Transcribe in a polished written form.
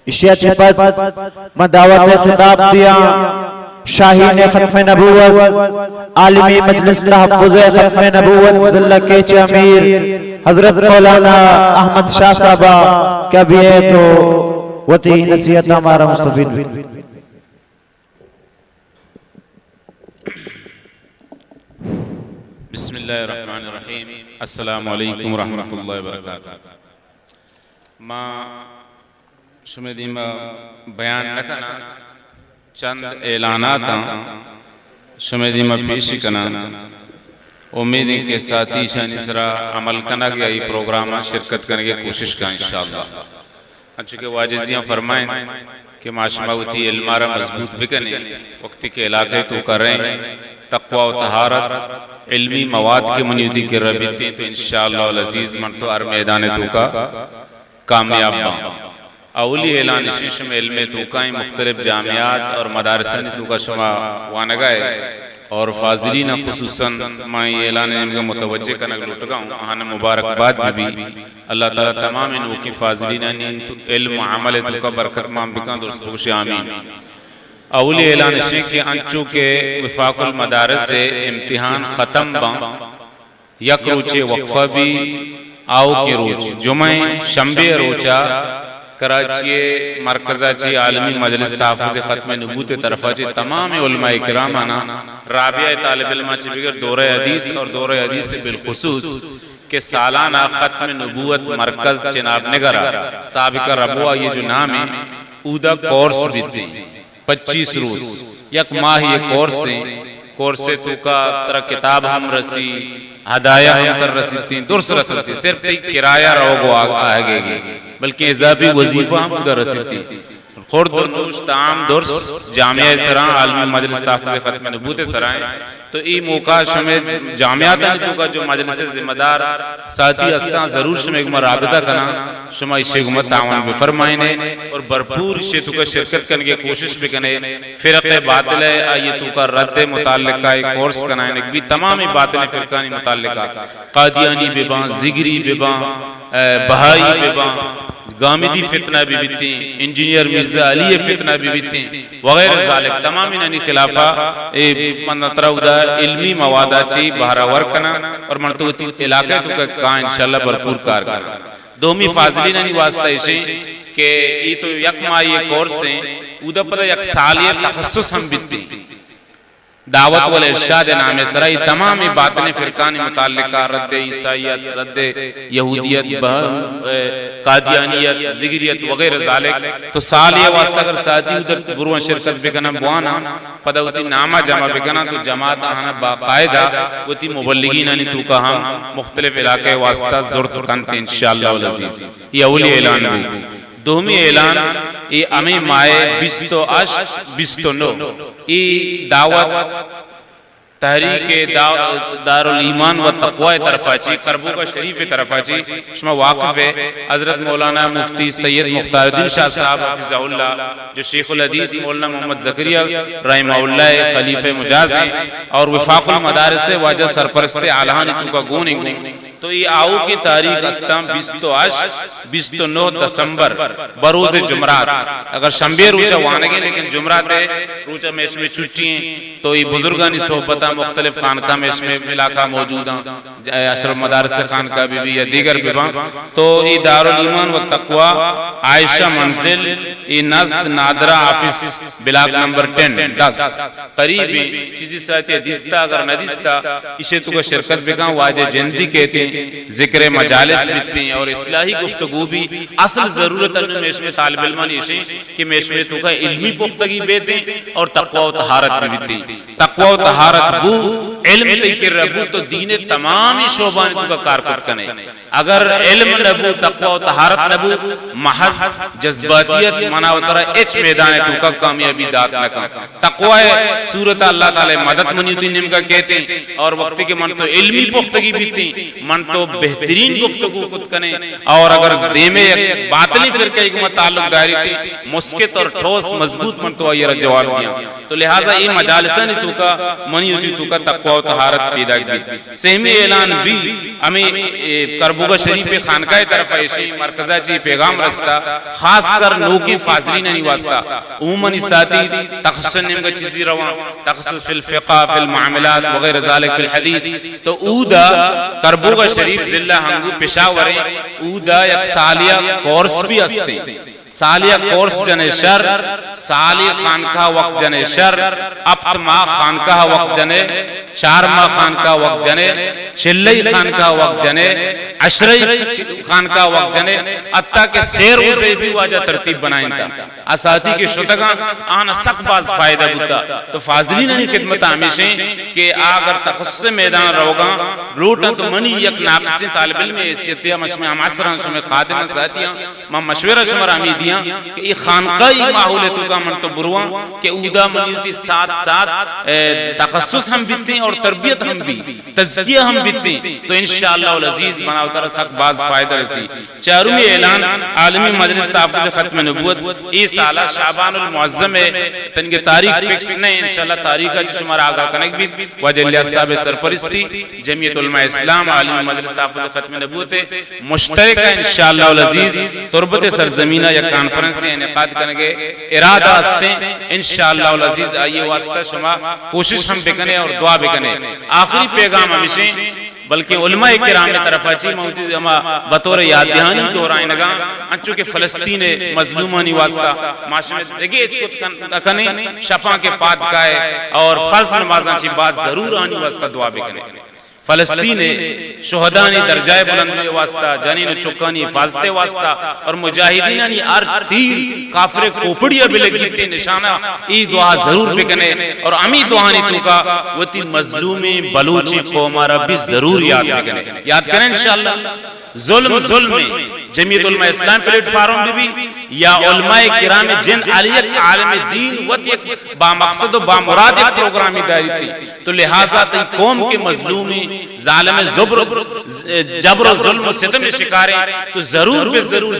इशिया चिपत में दावत खिताब दिया शाहीन खत्म नबूवत आलिमी मजलिस तहफ़्फ़ुज़ खत्म नबूवत ज़िल्ला के अमीर हजरत मौलाना अहमद शाह साहबा क्या भी है तो वती नसीहत हमारा मुस्तफीद। बिस्मिल्लाहिर्रहमानिर्रहीम। अस्सलामु अलैकुम रहमतुल्लाहि व बरकातुहू। मां शुमेदीमा बयान न कना चंद ऐलानात शुमेदीमा पेश कना उम्मीद के साथी शान इसरा अमल कना के ये प्रोग्राम शिरकत करने की कोशिश का इंशाअल्लाह। चूँकि वाजिजियाँ फरमाएं कि माशमावती इल्मारा मजबूत भी कने वक्त के इलाके तो कर रहे हैं तक़वा व तहारत इल्मी मवाद के मुनीदी के रबीते तो इंशाअल्लाह अज़ीज़ मन तो हर मैदान तो का कामयाब अवली ऐलान शीश में इल्मे तो का मुख्तलिफ जामियात और मदारसन तो का शुमा वानगाए और फाजिलीन खुसूसन माई ऐलान इनका मुतवज्जे का नगल उठगाऊँ आना मुबारकबाद भी अल्लाह ताला तमाम इन की फाजिलीन तो इल्म अमल तो का बरकत माम बिका दुरुस्त बख्श आमीन। अवली ऐलान शेख के अंचू के वफाकुल मदारस से इम्तिहान ख़त्म बा यक रोचे वक्फा भी आओ के रोज जुमे शंबे रोचा कराची मरकज़ाची आलमी मजलिस तहफ़्फ़ुज़ खत्म नबूत तरफ़ाची तमाम उलमा इकराम आना राबिया तालिब इल्म ची बिगर दौरे हदीस और दौरे हदीस से बिलखुसूस के सालाना खत्म नबूवत मरकज़ चिनाब नगरा साबिका रबुआ ये जो नाम है ऊदा कोर्स भी थी 25 रोज यक माह ये कोर्स से तो का तरह किताब हम रसी हदाया हम तर रसी थी दुर्स रसी थी सिर्फ किराया रहोगो आगे बल्कि इजाफी वजीफा हम उधर रसी थी खुर्द नूश ताम दुर्स जामिया सरा आलमी मजलिस तहफ़्फ़ुज़ खत्म नबूत सराय तो ई मौका शमे जामियात तो का जो मजलिस जिम्मेदार साथी अस्ता जरूर शमे एक राबिता करना शमा इसे गुमत तावन भी फरमाइने और भरपूर इसे तो का शिरकत करने की कोशिश भी कने फ़िरक़े बातिल ये तो का रद्द मुताल्लिक़ा एक कोर्स कराने भी तमाम बातिल फ़िरक़ानी मुताल्लिक़ा कादियानी बेबा जिगरी बेबा बहाई बेबा गामिदी फितना भी बीती इंजीनियर मिर्जा अली फितना भी बीती वगैरह ज़ालिक तमाम इन्हीं खिलाफा मनतरा उदा इल्मी मवादा ची बहरा वर्कना और मनतुती इलाके तो का इंशाअल्लाह भरपूर कार करना दोमी फाजिली नहीं वास्ता ऐसे कि ये तो यक माह ये कोर्स है उदा पर यक साल ये तखस्सुस हम बीती दावत वल इरशाद नामे सराई तमाम बातें फ़िरक़ानी मुताल्लिक़ा रद्द ईसाईयत रद्द यहूदियत कादियानियत जिगरियत वगैरह ज़ालिक तो साल ये वास्ता अगर साथी उधर बुरुआ शिरकत बिकना बुआना पदावती नामा जमा बिकना तो जमात आना बाकायदा वती मुबल्लिगीन अनि तो का हम मुख्तलिफ इलाके वास्ता ज़रूरत करते इंशाअल्लाह अज़ीज़। ये अवली ऐलान दोमी ऐलान ये अमी माए 20 तो 9 ई दावत तहरीक दारुल ईमान व तक़वा तरफ़ाची करबू का शरीफ तरफ़ाची शमा वाक़िफ़ है हज़रत मौलाना मुफ्ती सैयद मुख्तारुद्दीन शाह साहब हफ़िज़हुल्लाह जो शेखुल हदीस मौलाना मोहम्मद ज़करिया रहिमहुल्लाह खलीफ़े मुजाज़ हैं और वफ़ाक़ुल मदारिस वाजा सरपरस्त आलहानी तो का गुण तो ये आओ की तारीख अस्ताम 20 तो 9 दिसंबर बरोज जुमरात अगर शंबे रोचा वानगे लेकिन जुमरात है रोचा में इसमें छुट्टी हैं तो ये बुजुर्गानी सोहबता मुख्तलिफ खानका में इसमें इलाका मौजूद हैं अशरफ मदारस खानका भी या दीगर विभा तो ये दारुल ईमान व तक़वा आयशा मंजिल ये नज़द नादरा ऑफिस ब्लॉक नंबर 10 करीब किसी साथ दिस्ता अगर न दिस्ता इसे तो का शिरकत बिका वाजे जिंदगी कहते जिक्र मजालिस बिकती हैं और इस्लाही गुफ्तगू भी असल जरूरत में इसमें तालिब इल्म ऐसे कि मैं इसमें तो का इल्मी पुख्तगी बेते और तक़वा व तहारत भी बीती तक़वा व तहारत बू इल्म तैकिर रबू तो दीन तमाम शोबान तो का कारकत कने अगर इल्म नबू तक़वा व तहारत नबू महज जज्बातियत मना उतरा एच मैदान तो का कामयाबी दात न का तक़वा सूरत अल्लाह ताला मदद मनीती निम का कहते और वक्त के मन तो इल्मी पुख्तगी बीती मन तो बेहतरीन गुफ्तगू खुद कने और अगर देमे बातली फिरके एक ताल्लुक दायरी थी मुस्कित और ठोस मजबूत मन तो ये जवाब दिया तो लिहाजा ये मजालिसन तो का मनी तो का तक़वा तकवा तहारत पैदा की सहमी ऐलान भी हमें करबुगा शरीफ खानका तरफ ऐसी मरकजा ची पैगाम रस्ता खासकर नोकी फाजरीन नहीं वास्ता उमूमन साथी तखस्सुस निम्न चीज़ी रवा तखस्सुस फिल फ़िक़्ह फिल मुआमलात वगैरह ज़ालिक फिल हदीस तो ऊदा करबुगा शरीफ जिला हंगू पेशावर ऊदा एक सालिया कोर्स भी असते सालिया कोर्स जने शर साली खानका वक्त जने शर अप्तमा खानका वक्त जने 4 माह खानका वक्त जने चिल्लई खानका वक्त जने अशरई खानका वक्त जने अत्ता के शेर उसे भी वाजा तरतीब बनाइन था असाती के शुतगा आना सकबाज फायदा बुता तो फाजलीन ने खिदमत हमेशा के अगर तखस्सुस मैदान रहोगा रोटा तो मनी एक नाक़िस तालिब इल्म हैसियत मशमे मासरा में खादिम साथियां मा मशवरा शुमार हमीदियां कि ये खानकाई माहौल तो का मन तो बुरवा के उदा मनीती साथ साथ तखस्सुस हम बितते और तरबियत हम भी तज़किया हम बितते तो इंशाअल्लाह अल अजीज बना उतर सकबाज फायदा रसी चारुमी ऐलान आलमी मजलिस तहफ़्फ़ुज़ ख़त्म नबुव्वत इस साल शाबानुल मुअज़्ज़म में तनके तारीख फिक्स नहीं इंशाअल्लाह तारीख का शुमार आगा कनेक भी वजलिया साहब सरपरस्ती जमीयत उलमा इस्लाम आलमी मजलिस तहफ़्फ़ुज़ ख़त्म नबुव्वत मुश्तरक इंशाअल्लाह अल अजीज तुरबत सरजमीना या कॉन्फ्रेंस से इनेकाद करेंगे इरादा हस्ते इंशाअल्लाह अल अजीज आइए वास्ता शुमा कोशिश हम बेकने और दुआ बेकने आखिरी पैगाम हमेशा बल्कि उलमा किराम तरफ अच्छी मौती जमा बतौर याद दहानी दोहराएगा अंचू के फलस्तीन मजलूमानी वास्ता माशमे देखिए कुछ कने शपा के पाद काए और फर्ज नमाज़ां ची बात जरूर आनी वास्ता दुआ भी कने फलस्तीन शुहदानी दर्जाए बुलंद वास्ता जानीन चुकानी हिफाजते वास्ता और मुजाहिदीन अर्ज तीर काफिर कोपड़िया बिलगिते निशाना ई दुआ जरूर बिकने और अमी दुआनी तू का वती मजलूमी बलूची कौम भी जरूर याद करें इंशाअल्लाह जुल्म में जमीयत उलमा इस्लाम प्लेटफार्म भी या उलमाए किराम जिन आलियत आलम दीन वत एक बामकसद व बामुराद एक प्रोग्राम दारी थी तो लिहाजा तई कौम के मजलूमी जालिम जबर जुल्म सितम शिकारे तो जरूर